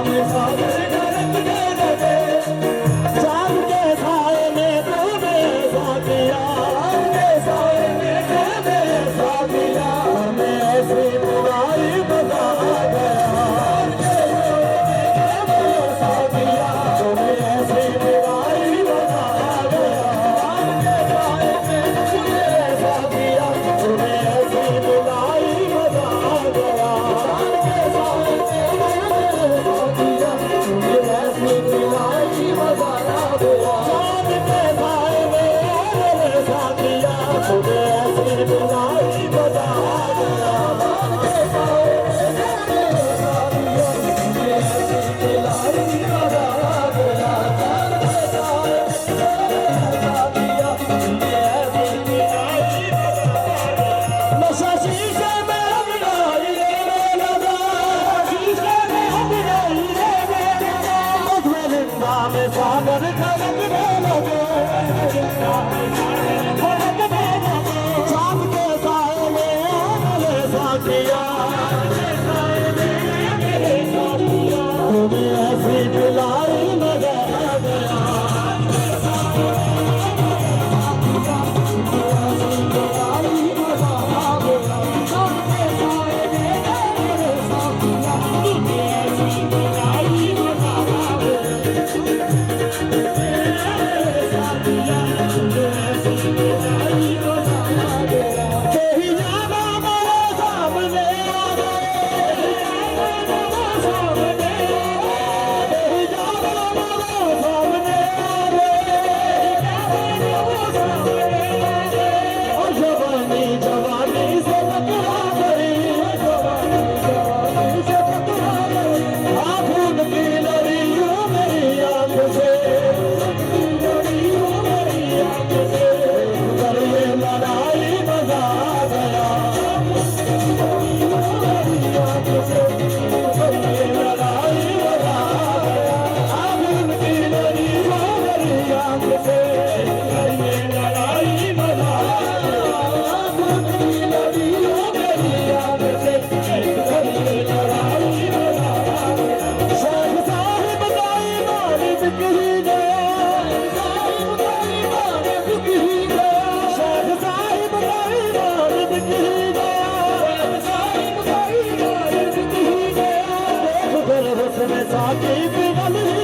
में सागर गरज के लगे, चांद के साए में तूने ऐसा किया, के साए में तूने ऐसा किया, हमें ऐसी बुराई बता गया, के साए में ऐसा किया, तुम्हें ऐसी बुराई बता गया, के साए में तूने ऐसा किया, तुम्हें ऐसी बुराई बता गया, के साए में ऐसा किया, तुम्हें ऐसी बुराई बता गया, चांद के साए में ऐसा किया, तुम्हें ऐसी बुराई बता गया, के साए में ऐसा किया, तुम्हें ऐसी बुराई बता गया, के साए में ऐसा किया, तुम्हें ऐसी बुराई बता गया। नशा शीशे में अंगड़ाई लेने लगा, शीशे में अंगड़ाई लेने लगा, उसमें जिंदा में सागर खड़कने लगे, खड़कने लगे, चांद के साए में आंगले सा किया, तुम्हें ऐसी बुलाई लगा गया, कहीं जाना मेरे सामने आ गए, कहीं जाना मेरे सामने आ गए, और जवानी जवानी से टकरा गई, जवानी से टकरा गई, आँखों की लड़ियों मेरी आँख से, लड़ियों मेरी आँख से, कर ये लड़ाई बजा गया, मेरी आँख से, कर ये लड़ाई बजा गया, आँखों की लड़ियों मेरी आँख से, कर ये लड़ाई बजा गया, आँखों की लड़ियों मेरी आँख से, कर ये लड़ाई बजा गया। शेख साहिब का ईमान बिक ही गया, साहिब का ईमान बिक ही गया, शेख साहिब का ईमान बिक ही गया, साहिब का ईमान बिक ही गया, देख कर हुस्न साकी पिघल ही